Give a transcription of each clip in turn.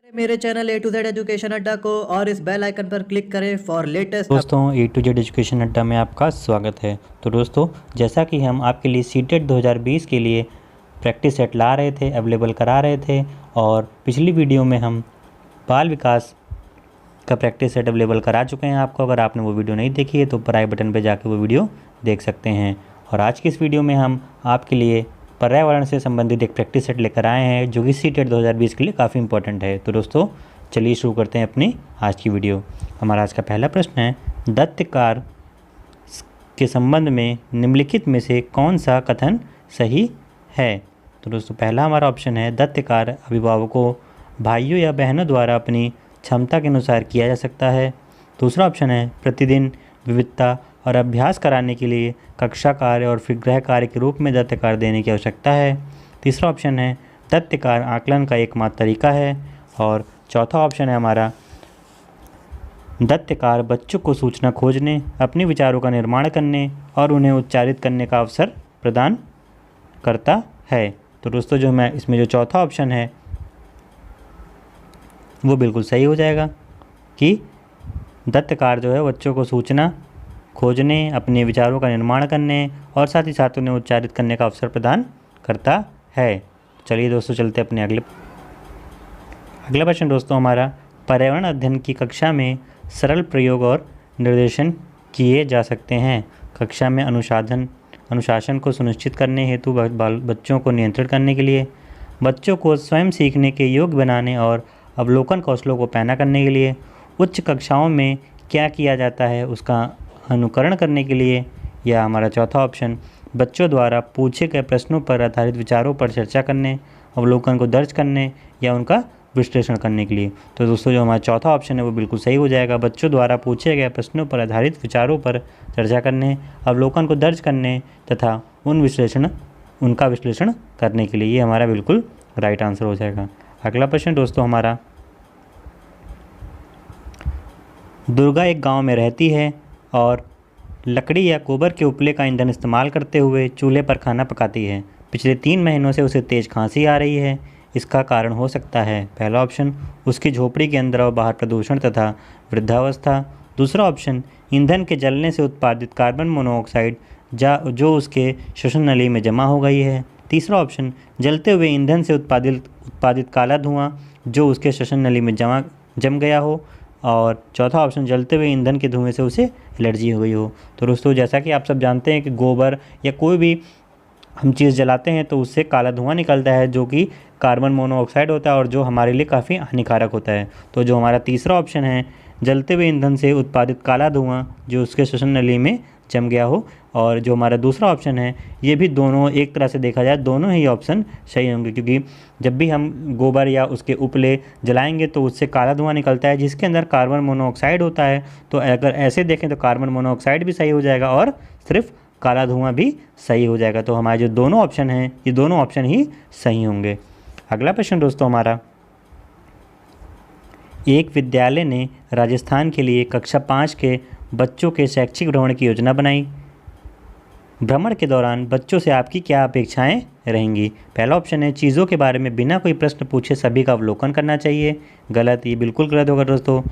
मेरे channel A to Z education अड्डा को और इस बेल आइकन पर क्लिक करें फॉर लेटेस्ट। दोस्तों A to Z एजुकेशन अड्डा में आपका स्वागत है। तो दोस्तों, जैसा कि हम आपके लिए सीटेट 2020 के लिए प्रैक्टिस सेट ला रहे थे, अवेलेबल करा रहे थे, और पिछली वीडियो में हम बाल विकास का प्रैक्टिस सेट अवेलेबल करा चुके हैं आपको। अगर आपने वो वीडियो नहीं देखी है तो ऊपर आई बटन पर जाकर वो वीडियो देख सकते हैं। और आज की इस वीडियो में हम आपके लिए पर्यावरण से संबंधित एक प्रैक्टिस सेट लेकर आए हैं जो कि सीटेट 2020 के लिए काफ़ी इंपॉर्टेंट है। तो दोस्तों, चलिए शुरू करते हैं अपनी आज की वीडियो। हमारा आज का पहला प्रश्न है, दत्तकार के संबंध में निम्नलिखित में से कौन सा कथन सही है। तो दोस्तों, पहला हमारा ऑप्शन है, दत्तकार अभिभावकों, भाइयों या बहनों द्वारा अपनी क्षमता के अनुसार किया जा सकता है। दूसरा ऑप्शन है, प्रतिदिन विविधता और अभ्यास कराने के लिए कक्षा कार्य और फिर गृह कार्य के रूप में दत्तकार देने की आवश्यकता है। तीसरा ऑप्शन है, दत्तकार आकलन का एकमात्र तरीका है। और चौथा ऑप्शन है हमारा, दत्तकार बच्चों को सूचना खोजने, अपने विचारों का निर्माण करने और उन्हें उच्चारित करने का अवसर प्रदान करता है। तो दोस्तों, जो मैं इसमें जो चौथा ऑप्शन है वो बिल्कुल सही हो जाएगा कि दत्तकार जो है बच्चों को सूचना खोजने, अपने विचारों का निर्माण करने और साथ ही साथ उन्हें उच्चारित करने का अवसर प्रदान करता है। चलिए दोस्तों, चलते अपने अगला प्रश्न। दोस्तों, हमारा पर्यावरण अध्ययन की कक्षा में सरल प्रयोग और निर्देशन किए जा सकते हैं। कक्षा में अनुशासन को सुनिश्चित करने हेतु बच्चों को नियंत्रित करने के लिए, बच्चों को स्वयं सीखने के योग्य बनाने और अवलोकन कौशलों को पैना करने के लिए, उच्च कक्षाओं में क्या किया जाता है उसका अनुकरण करने के लिए, या हमारा चौथा ऑप्शन, बच्चों द्वारा पूछे गए प्रश्नों पर आधारित विचारों पर चर्चा करने, अवलोकन को दर्ज करने या उनका विश्लेषण करने के लिए। तो दोस्तों, जो हमारा चौथा ऑप्शन है वो बिल्कुल सही हो जाएगा। बच्चों द्वारा पूछे गए प्रश्नों पर आधारित विचारों पर चर्चा करने, अवलोकन को दर्ज करने तथा उनका विश्लेषण करने के लिए, ये हमारा बिल्कुल राइट आंसर हो जाएगा। अगला प्रश्न दोस्तों हमारा, दुर्गा एक गांव में रहती है और लकड़ी या गोबर के उपले का ईंधन इस्तेमाल करते हुए चूल्हे पर खाना पकाती है। पिछले 3 महीनों से उसे तेज खांसी आ रही है। इसका कारण हो सकता है, पहला ऑप्शन, उसकी झोपड़ी के अंदर और बाहर प्रदूषण तथा वृद्धावस्था। दूसरा ऑप्शन, ईंधन के जलने से उत्पादित कार्बन मोनोऑक्साइड जो उसके श्वसन नली में जमा हो गई है। तीसरा ऑप्शन, जलते हुए ईंधन से उत्पादित काला धुआं जो उसके श्वसन नली में जम गया हो। और चौथा ऑप्शन, जलते हुए ईंधन के धुएं से उसे एलर्जी हो गई हो। तो दोस्तों, जैसा कि आप सब जानते हैं कि गोबर या कोई भी हम चीज़ जलाते हैं तो उससे काला धुआं निकलता है जो कि कार्बन मोनोऑक्साइड होता है और जो हमारे लिए काफ़ी हानिकारक होता है। तो जो हमारा तीसरा ऑप्शन है, जलते हुए ईंधन से उत्पादित काला धुआं जो उसके श्वसन नली में जम गया हो, और जो हमारा दूसरा ऑप्शन है, ये भी दोनों एक तरह से देखा जाए दोनों ही ऑप्शन सही होंगे, क्योंकि जब भी हम गोबर या उसके उपले जलाएंगे तो उससे काला धुआं निकलता है जिसके अंदर कार्बन मोनोऑक्साइड होता है। तो अगर ऐसे देखें तो कार्बन मोनोऑक्साइड भी सही हो जाएगा और सिर्फ काला धुआं भी सही हो जाएगा। तो हमारे जो दोनों ऑप्शन हैं ये दोनों ऑप्शन ही सही होंगे। अगला प्रश्न दोस्तों हमारा, एक विद्यालय ने राजस्थान के लिए कक्षा 5 के बच्चों के शैक्षिक भ्रमण की योजना बनाई। भ्रमण के दौरान बच्चों से आपकी क्या अपेक्षाएं रहेंगी। पहला ऑप्शन है, चीज़ों के बारे में बिना कोई प्रश्न पूछे सभी का अवलोकन करना चाहिए। गलत, ये बिल्कुल गलत होगा दोस्तों।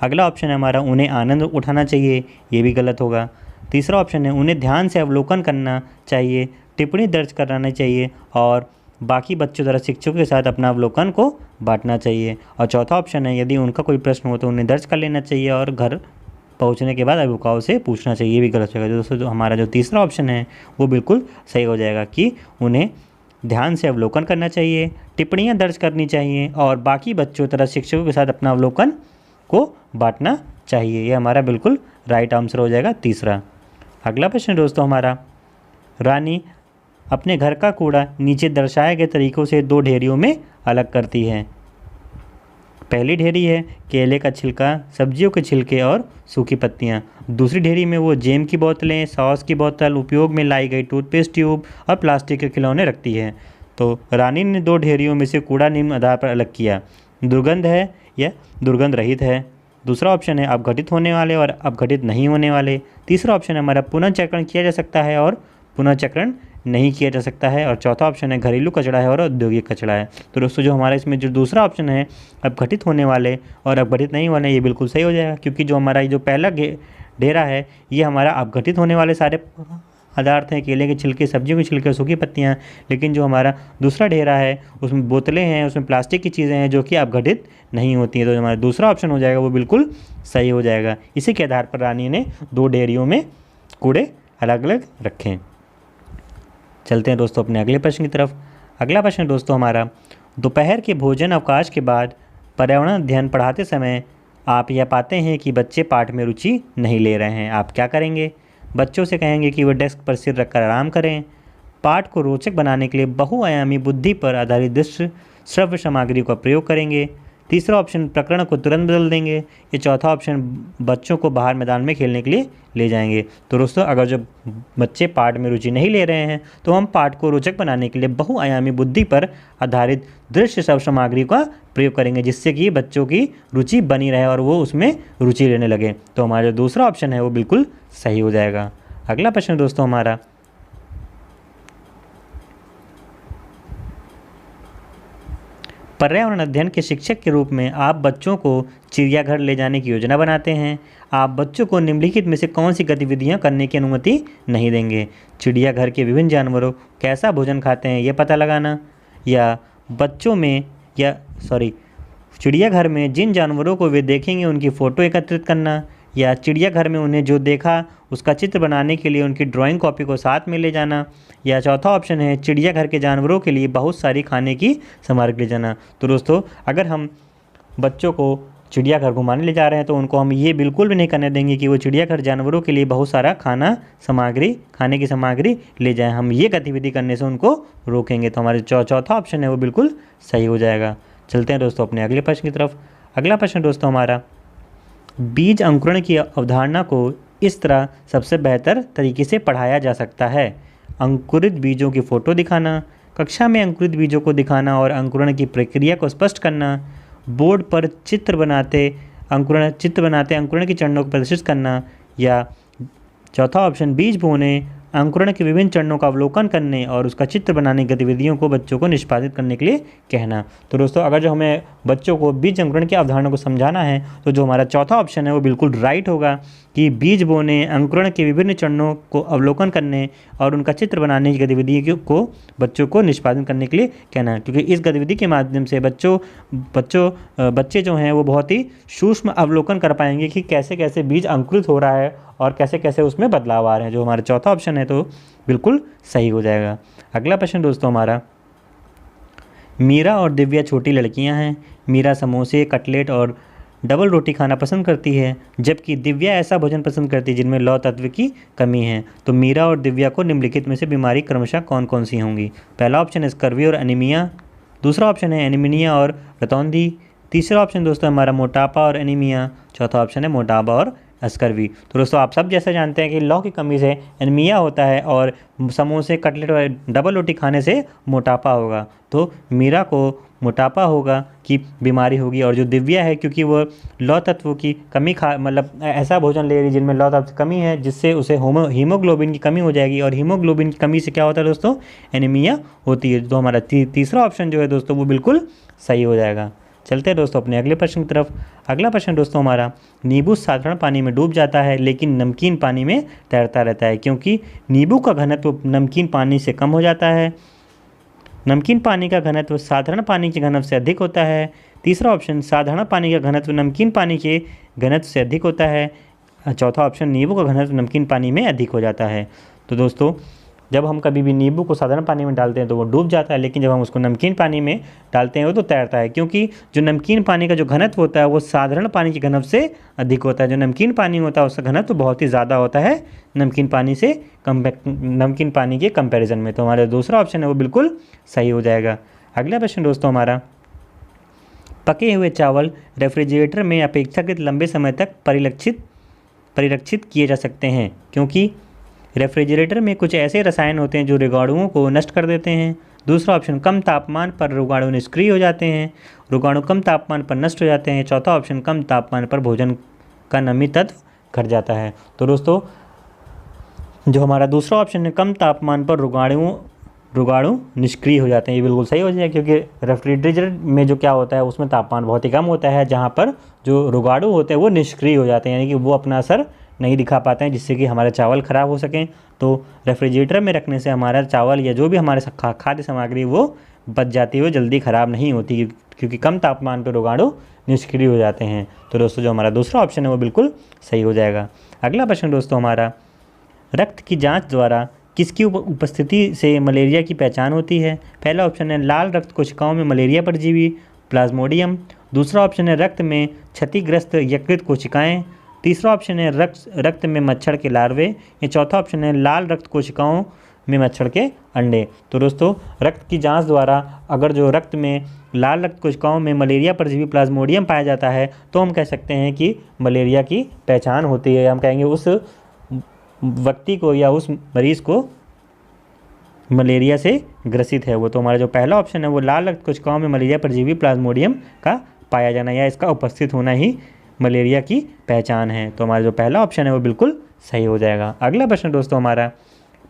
अगला ऑप्शन है हमारा, उन्हें आनंद उठाना चाहिए। ये भी गलत होगा। तीसरा ऑप्शन है, उन्हें ध्यान से अवलोकन करना चाहिए, टिप्पणी दर्ज कराना चाहिए और बाकी बच्चों द्वारा शिक्षकों के साथ अपना अवलोकन को बांटना चाहिए। और चौथा ऑप्शन है, यदि उनका कोई प्रश्न हो तो उन्हें दर्ज कर लेना चाहिए और घर पहुंचने के बाद अभिभावकों से पूछना चाहिए। ये भी गलत होगा दोस्तों। जो हमारा जो तीसरा ऑप्शन है वो बिल्कुल सही हो जाएगा कि उन्हें ध्यान से अवलोकन करना चाहिए, टिप्पणियां दर्ज करनी चाहिए और बाकी बच्चों तथा शिक्षकों के साथ अपना अवलोकन को बांटना चाहिए। ये हमारा बिल्कुल राइट आंसर हो जाएगा तीसरा। अगला प्रश्न दोस्तों हमारा, रानी अपने घर का कूड़ा नीचे दर्शाए गए तरीकों से 2 ढेरियों में अलग करती है। पहली ढेरी है केले का छिलका, सब्जियों के छिलके और सूखी पत्तियाँ। दूसरी ढेरी में वो जेम की बोतलें, सॉस की बोतल, उपयोग में लाई गई टूथपेस्ट ट्यूब और प्लास्टिक के खिलौने रखती है। तो रानी ने 2 ढेरियों में से कूड़ा निम्न आधार पर अलग किया, दुर्गंध है या दुर्गंध रहित है। दूसरा ऑप्शन है अपघटित होने वाले और अपघटित नहीं होने वाले। तीसरा ऑप्शन है हमारा पुनर्चक्रण किया जा सकता है और पुनर्चक्रण नहीं किया जा सकता है। और चौथा ऑप्शन है घरेलू कचरा है और औद्योगिक कचरा है। तो दोस्तों जो हमारा इसमें जो दूसरा ऑप्शन है अपघटित होने वाले और अपघटित नहीं होने, ये बिल्कुल सही हो जाएगा, क्योंकि जो हमारा ये जो पहला ढेरा है ये हमारा अपघटित होने वाले सारे पदार्थ हैं, केले के छिलके, सब्जियों के छिलके, सूखी पत्तियाँ। लेकिन जो हमारा दूसरा ढेरा है उसमें बोतलें हैं, उसमें प्लास्टिक की चीज़ें हैं जो कि अपघटित नहीं होती हैं। तो हमारा दूसरा ऑप्शन हो जाएगा वो बिल्कुल सही हो जाएगा। इसी के आधार पर रानी ने 2 डेयरियों में कूड़े अलग अलग रखें। चलते हैं दोस्तों अपने अगले प्रश्न की तरफ। अगला प्रश्न दोस्तों हमारा, दोपहर के भोजन अवकाश के बाद पर्यावरण अध्ययन पढ़ाते समय आप यह पाते हैं कि बच्चे पाठ में रुचि नहीं ले रहे हैं, आप क्या करेंगे? बच्चों से कहेंगे कि वह डेस्क पर सिर रखकर आराम करें, पाठ को रोचक बनाने के लिए बहुआयामी बुद्धि पर आधारित दृश्य श्रव्य सामग्री का प्रयोग करेंगे, तीसरा ऑप्शन प्रकरण को तुरंत बदल देंगे, ये चौथा ऑप्शन बच्चों को बाहर मैदान में खेलने के लिए ले जाएंगे। तो दोस्तों अगर जो बच्चे पाठ में रुचि नहीं ले रहे हैं तो हम पाठ को रोचक बनाने के लिए बहुआयामी बुद्धि पर आधारित दृश्य श्रव्य सामग्री का प्रयोग करेंगे, जिससे कि बच्चों की रुचि बनी रहे और वो उसमें रुचि लेने लगे। तो हमारा जो दूसरा ऑप्शन है वो बिल्कुल सही हो जाएगा। अगला प्रश्न दोस्तों हमारा, पर्यावरण अध्ययन के शिक्षक के रूप में आप बच्चों को चिड़ियाघर ले जाने की योजना बनाते हैं। आप बच्चों को निम्नलिखित में से कौन सी गतिविधियां करने की अनुमति नहीं देंगे? चिड़ियाघर के विभिन्न जानवरों कैसा भोजन खाते हैं ये पता लगाना, या बच्चों में चिड़ियाघर में जिन जानवरों को वे देखेंगे उनकी फ़ोटो एकत्रित करना, या चिड़ियाघर में उन्हें जो देखा उसका चित्र बनाने के लिए उनकी ड्राइंग कॉपी को साथ में ले जाना, या चौथा ऑप्शन है चिड़ियाघर के जानवरों के लिए बहुत सारी खाने की सामग्री ले जाना। तो दोस्तों अगर हम बच्चों को चिड़ियाघर घुमाने ले जा रहे हैं तो उनको हम ये बिल्कुल भी नहीं करने देंगे कि वो चिड़ियाघर जानवरों के लिए बहुत सारा खाने की सामग्री ले जाएं। हम ये गतिविधि करने से उनको रोकेंगे। तो हमारे चौथा ऑप्शन है वो बिल्कुल सही हो जाएगा। चलते हैं दोस्तों अपने अगले प्रश्न की तरफ। अगला प्रश्न दोस्तों हमारा, बीज अंकुरण की अवधारणा को इस तरह सबसे बेहतर तरीके से पढ़ाया जा सकता है: अंकुरित बीजों की फ़ोटो दिखाना, कक्षा में अंकुरित बीजों को दिखाना और अंकुरण की प्रक्रिया को स्पष्ट करना, बोर्ड पर चित्र बनाते अंकुरण के चरणों को प्रदर्शित करना, या चौथा ऑप्शन बीज बोने, अंकुरण के विभिन्न चरणों का अवलोकन करने और उसका चित्र बनाने की गतिविधियों को बच्चों को निष्पादित करने के लिए कहना। तो दोस्तों अगर जो हमें बच्चों को बीज अंकुरण की अवधारणा को समझाना है तो जो हमारा चौथा ऑप्शन है वो बिल्कुल राइट होगा कि बीज बोने, अंकुरण के विभिन्न चरणों को अवलोकन करने और उनका चित्र बनाने की गतिविधियों को बच्चों को निष्पादन करने के लिए कहना, क्योंकि इस गतिविधि के माध्यम से बच्चे जो हैं वो बहुत ही सूक्ष्म अवलोकन कर पाएंगे कि कैसे कैसे बीज अंकुरित हो रहा है और कैसे कैसे उसमें बदलाव आ रहे हैं। जो हमारा चौथा ऑप्शन है तो बिल्कुल सही हो जाएगा। अगला प्रश्न दोस्तों हमारा, मीरा और दिव्या छोटी लड़कियां हैं। मीरा समोसे, कटलेट और डबल रोटी खाना पसंद करती है, जबकि दिव्या ऐसा भोजन पसंद करती है जिनमें लौह तत्व की कमी है। तो मीरा और दिव्या को निम्नलिखित में से बीमारी क्रमशः कौन कौन सी होंगी? पहला ऑप्शन है स्कर्वी और एनीमिया, दूसरा ऑप्शन है एनीमिया और रतौंधी, तीसरा ऑप्शन दोस्तों हमारा मोटापा और एनीमिया, चौथा ऑप्शन है मोटापा और स्कर्वी। तो दोस्तों आप सब जैसे जानते हैं कि लौह की कमी से एनीमिया होता है और समोसे, कटलेट और डबल रोटी खाने से मोटापा होगा। तो मीरा को मोटापा होगा की बीमारी होगी, और जो दिव्या है क्योंकि वो लौह तत्व की कमी ऐसा भोजन ले रही है जिनमें लौह तत्व की कमी है, जिससे उसे हीमोग्लोबिन की कमी हो जाएगी, और हीमोग्लोबिन की कमी से क्या होता है दोस्तों? एनीमिया होती है। तो हमारा तीसरा ऑप्शन जो है दोस्तों वो बिल्कुल सही हो जाएगा। चलते हैं दोस्तों अपने अगले प्रश्न की तरफ। अगला प्रश्न दोस्तों हमारा, नींबू साधारण पानी में डूब जाता है लेकिन नमकीन पानी में तैरता रहता है, क्योंकि नींबू का घनत्व नमकीन पानी से कम हो जाता है। नमकीन पानी का घनत्व साधारण पानी के घनत्व से अधिक होता है। तीसरा ऑप्शन साधारण पानी का घनत्व नमकीन पानी के घनत्व से अधिक होता है। चौथा ऑप्शन नींबू का घनत्व नमकीन पानी में अधिक हो जाता है। तो दोस्तों जब हम कभी भी नींबू को साधारण पानी में डालते हैं तो वो डूब जाता है, लेकिन जब हम उसको नमकीन पानी में डालते हैं वो तो तैरता है, क्योंकि जो नमकीन पानी का जो घनत्व होता है वो साधारण पानी के घनत्व से अधिक होता है। जो नमकीन पानी होता है उसका घनत्व बहुत ही ज़्यादा होता है नमकीन पानी के कंपैरिजन में। तो हमारा दूसरा ऑप्शन है वो बिल्कुल सही हो जाएगा। अगला प्रश्न दोस्तों हमारा, पके हुए चावल रेफ्रिजरेटर में अपेक्षाकृत लंबे समय तक परिरक्षित किए जा सकते हैं, क्योंकि रेफ्रिजरेटर में कुछ ऐसे रसायन होते हैं जो रोगाणुओं को नष्ट कर देते हैं। दूसरा ऑप्शन कम तापमान पर रोगाणु निष्क्रिय हो जाते हैं, रोगाणु कम तापमान पर नष्ट हो जाते हैं। चौथा ऑप्शन कम तापमान पर भोजन का नमी तत्व घट जाता है। तो दोस्तों जो हमारा दूसरा ऑप्शन है कम तापमान पर रोगाणु निष्क्रिय हो जाते हैं, ये बिल्कुल सही हो जाएगा, क्योंकि रेफ्रिजरेटर में जो क्या होता है उसमें तापमान बहुत ही कम होता है, जहाँ पर जो रोगाणु होते हैं वो निष्क्रिय हो जाते हैं, यानी कि वो अपना असर नहीं दिखा पाते हैं, जिससे कि हमारे चावल ख़राब हो सकें। तो रेफ्रिजरेटर में रखने से हमारा चावल या जो भी हमारे खाद्य सामग्री वो बच जाती है, वो जल्दी ख़राब नहीं होती, क्योंकि कम तापमान पर रोगाणु निष्क्रिय हो जाते हैं। तो दोस्तों जो हमारा दूसरा ऑप्शन है वो बिल्कुल सही हो जाएगा। अगला प्रश्न दोस्तों हमारा, रक्त की जांच द्वारा किसकी उपस्थिति से मलेरिया की पहचान होती है? पहला ऑप्शन है लाल रक्त कोशिकाओं में मलेरिया परजीवी प्लाज्मोडियम। दूसरा ऑप्शन है रक्त में क्षतिग्रस्त यकृत कोशिकाएं। तीसरा ऑप्शन है रक्त में मच्छर के लार्वे। या चौथा ऑप्शन है लाल रक्त कोशिकाओं में मच्छर के अंडे। तो दोस्तों रक्त की जांच द्वारा अगर जो रक्त में लाल रक्त कोशिकाओं में मलेरिया परजीवी प्लाज्मोडियम पाया जाता है तो हम कह सकते हैं कि मलेरिया की पहचान होती है। हम कहेंगे उस व्यक्ति को या उस मरीज़ को मलेरिया से ग्रसित है वो। तो हमारा जो पहला ऑप्शन है वो लाल रक्त कोशिकाओं में मलेरिया परजीवी प्लाज्मोडियम का पाया जाना या इसका उपस्थित होना ही मलेरिया की पहचान है। तो हमारा जो पहला ऑप्शन है वो बिल्कुल सही हो जाएगा। अगला प्रश्न दोस्तों हमारा,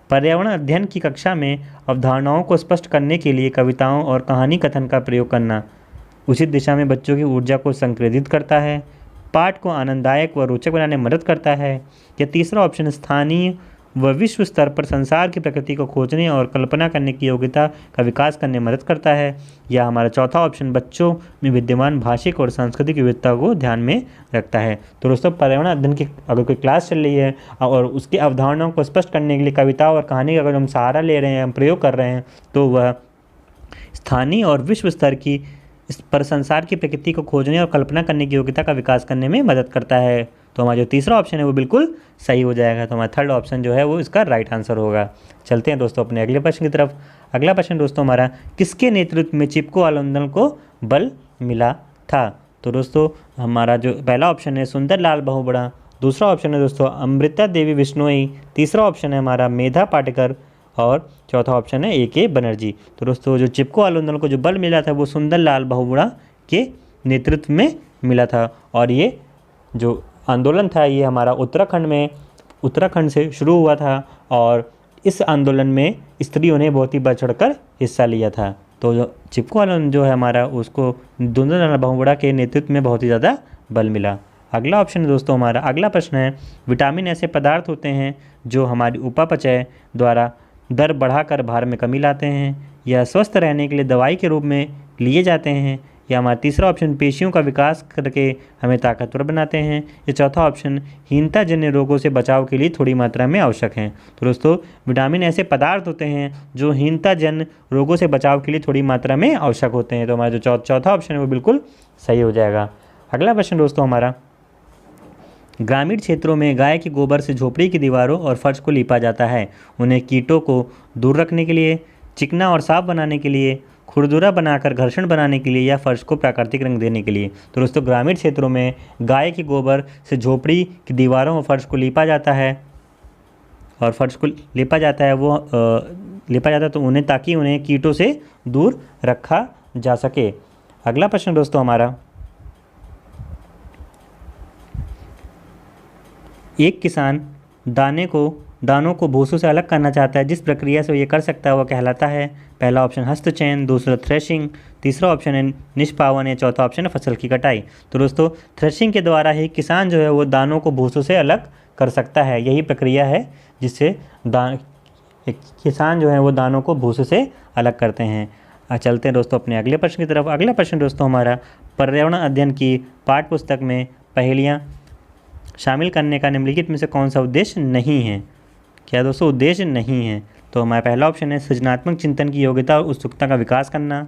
पर्यावरण अध्ययन की कक्षा में अवधारणाओं को स्पष्ट करने के लिए कविताओं और कहानी कथन का प्रयोग करना उचित दिशा में बच्चों की ऊर्जा को संक्रेदित करता है, पाठ को आनंददायक व रोचक बनाने में मदद करता है। या तीसरा ऑप्शन स्थानीय व विश्व स्तर पर संसार की प्रकृति को खोजने और कल्पना करने की योग्यता का विकास करने में मदद करता है। या हमारा चौथा ऑप्शन बच्चों में विद्यमान भाषिक और सांस्कृतिक विविधता को ध्यान में रखता है। तो दोस्तों पर्यावरण अध्ययन की अगर कोई क्लास चल रही है और उसकी अवधारणाओं को स्पष्ट करने के लिए कविता और कहानी का अगर हम सहारा ले रहे हैं, हम प्रयोग कर रहे हैं, तो वह स्थानीय और विश्व स्तर की इस पर संसार की प्रकृति को खोजने और कल्पना करने की योग्यता का विकास करने में मदद करता है। तो हमारा जो तीसरा ऑप्शन है वो बिल्कुल सही हो जाएगा। तो हमारा थर्ड ऑप्शन जो है वो इसका राइट आंसर होगा। चलते हैं दोस्तों अपने अगले प्रश्न की तरफ। अगला प्रश्न दोस्तों हमारा, किसके नेतृत्व में चिपको आंदोलन को बल मिला था? तो दोस्तों हमारा जो पहला ऑप्शन है सुंदरलाल बहुगुणा। दूसरा ऑप्शन है दोस्तों अमृता देवी बिश्नोई। तीसरा ऑप्शन है हमारा मेधा पाटेकर। और चौथा ऑप्शन है A.K. बनर्जी। तो दोस्तों जो चिपको आंदोलन को जो बल मिला था वो सुंदरलाल बहुगुणा के नेतृत्व में मिला था। और ये जो आंदोलन था ये हमारा उत्तराखंड से शुरू हुआ था और इस आंदोलन में स्त्रियों ने बहुत ही बढ़ चढ़कर हिस्सा लिया था। तो जो चिपको आंदोलन जो है हमारा उसको सुंदरलाल बहुगुणा के नेतृत्व में बहुत ही ज़्यादा बल मिला। अगला ऑप्शन है दोस्तों हमारा, अगला प्रश्न है, विटामिन ऐसे पदार्थ होते हैं जो हमारी उपापचय द्वारा दर बढ़ाकर भार में कमी लाते हैं, या स्वस्थ रहने के लिए दवाई के रूप में लिए जाते हैं। या हमारा तीसरा ऑप्शन पेशियों का विकास करके हमें ताकतवर बनाते हैं। या चौथा ऑप्शन हीनता जन्य रोगों से बचाव के लिए थोड़ी मात्रा में आवश्यक हैं। तो दोस्तों विटामिन ऐसे पदार्थ होते हैं जो हीनता जन्य रोगों से बचाव के लिए थोड़ी मात्रा में आवश्यक होते हैं। तो हमारा जो चौथा ऑप्शन है वो बिल्कुल सही हो जाएगा। अगला प्रश्न दोस्तों हमारा, ग्रामीण क्षेत्रों में गाय के गोबर से झोपड़ी की दीवारों और फर्श को लीपा जाता है, उन्हें कीटों को दूर रखने के लिए, चिकना और साफ बनाने के लिए, खुरदुरा बनाकर घर्षण बनाने के लिए, या फर्श को प्राकृतिक रंग देने के लिए। तो दोस्तों ग्रामीण क्षेत्रों में गाय के गोबर से झोपड़ी की दीवारों और फर्श को लीपा जाता है और फर्श को लीपा जाता है वो लीपा जाता है तो उन्हें ताकि उन्हें कीटों से दूर रखा जा सके। अगला प्रश्न दोस्तों हमारा, एक किसान दानों को भूसों से अलग करना चाहता है, जिस प्रक्रिया से वो ये कर सकता है वह कहलाता है। पहला ऑप्शन हस्तचयन, दूसरा थ्रेशिंग, तीसरा ऑप्शन है निष्पावन, या चौथा ऑप्शन है फसल की कटाई। तो दोस्तों थ्रेशिंग के द्वारा ही किसान जो है वो दानों को भूसों से अलग कर सकता है। यही प्रक्रिया है जिससे किसान जो है वो दानों को भूसों से अलग करते हैं। चलते हैं दोस्तों अपने अगले प्रश्न की तरफ। अगला प्रश्न दोस्तों हमारा, पर्यावरण अध्ययन की पाठ्य पुस्तक में पहेलियाँ शामिल करने का निम्नलिखित में से कौन सा उद्देश्य नहीं है? क्या दोस्तों उद्देश्य नहीं है? तो हमारा पहला ऑप्शन है सृजनात्मक चिंतन की योग्यता और उत्सुकता का विकास करना।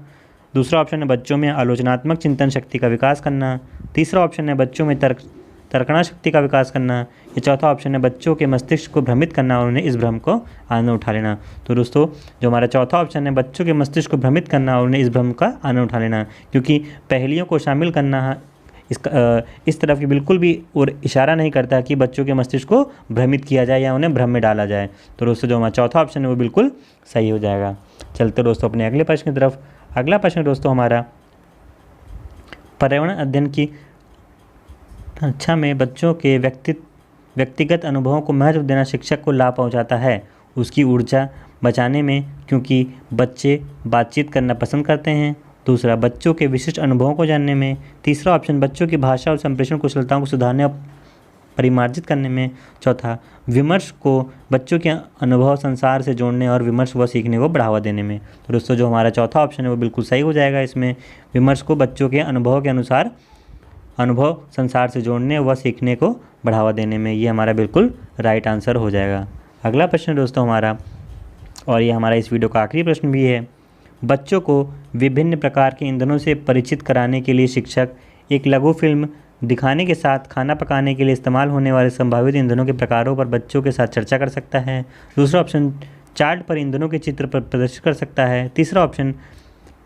दूसरा ऑप्शन है बच्चों में आलोचनात्मक चिंतन शक्ति का विकास करना। तीसरा ऑप्शन है बच्चों में तर्कणा शक्ति का विकास करना। या चौथा ऑप्शन है बच्चों के मस्तिष्क को भ्रमित करना और उन्हें इस भ्रम को आनंद उठा लेना। तो दोस्तों जो हमारा चौथा ऑप्शन है बच्चों के मस्तिष्क को भ्रमित करना और उन्हें इस भ्रम का आनंद उठा लेना, क्योंकि पहेलियों को शामिल करना इस तरफ की बिल्कुल भी और इशारा नहीं करता कि बच्चों के मस्तिष्क को भ्रमित किया जाए या उन्हें भ्रम में डाला जाए। तो दोस्तों जो हमारा चौथा ऑप्शन है वो बिल्कुल सही हो जाएगा। चलते दोस्तों अपने अगले प्रश्न की तरफ। अगला प्रश्न दोस्तों हमारा, पर्यावरण अध्ययन की कक्षा में बच्चों के व्यक्तिगत अनुभवों को महत्व देना शिक्षक को लाभ पहुंचाता है। उसकी ऊर्जा बचाने में, क्योंकि बच्चे बातचीत करना पसंद करते हैं। दूसरा, बच्चों के विशिष्ट अनुभवों को जानने में। तीसरा ऑप्शन, बच्चों की भाषा और संप्रेषण कुशलताओं को सुधारने और परिमार्जित करने में। चौथा, विमर्श को बच्चों के अनुभव संसार से जोड़ने और विमर्श व सीखने को बढ़ावा देने में। तो दोस्तों जो हमारा चौथा ऑप्शन है वो बिल्कुल सही हो जाएगा। इसमें विमर्श को बच्चों के अनुभव के अनुसार अनुभव संसार से जोड़ने व सीखने को बढ़ावा देने में, ये हमारा बिल्कुल राइट आंसर हो जाएगा। अगला प्रश्न दोस्तों हमारा, और ये हमारा इस वीडियो का आखिरी प्रश्न भी है। बच्चों को विभिन्न प्रकार के ईंधनों से परिचित कराने के लिए शिक्षक एक लघु फिल्म दिखाने के साथ खाना पकाने के लिए इस्तेमाल होने वाले संभावित ईंधनों के प्रकारों पर बच्चों के साथ चर्चा कर सकता है। दूसरा ऑप्शन, चार्ट पर ईंधनों के चित्र पर प्रदर्शित कर सकता है। तीसरा ऑप्शन,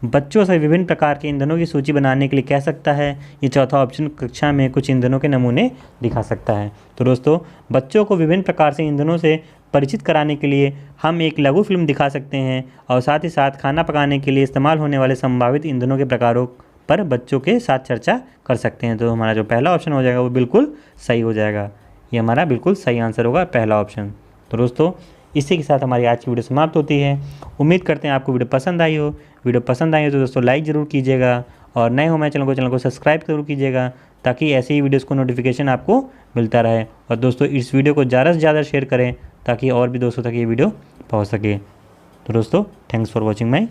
बच्चों से विभिन्न प्रकार के ईंधनों की सूची बनाने के लिए कह सकता है। ये चौथा ऑप्शन, कक्षा में कुछ ईंधनों के नमूने दिखा सकता है। तो दोस्तों बच्चों को विभिन्न प्रकार से ईंधनों से परिचित कराने के लिए हम एक लघु फिल्म दिखा सकते हैं और साथ ही साथ खाना पकाने के लिए इस्तेमाल होने वाले संभावित ईंधनों के प्रकारों पर बच्चों के साथ चर्चा कर सकते हैं। तो हमारा जो पहला ऑप्शन हो जाएगा वो बिल्कुल सही हो जाएगा। ये हमारा बिल्कुल सही आंसर होगा, पहला ऑप्शन। तो दोस्तों इसी के साथ हमारी आज की वीडियो समाप्त होती है। उम्मीद करते हैं आपको वीडियो पसंद आई हो। वीडियो पसंद आई हो तो दोस्तों लाइक ज़रूर कीजिएगा, और नए हो मेरे चैनल को सब्सक्राइब जरूर कीजिएगा, ताकि ऐसे ही वीडियोज़ को नोटिफिकेशन आपको मिलता रहे। और दोस्तों इस वीडियो को ज़्यादा से ज़्यादा शेयर करें ताकि और भी दोस्तों तक ये वीडियो पहुँच सके। तो दोस्तों थैंक्स फॉर वॉचिंग माई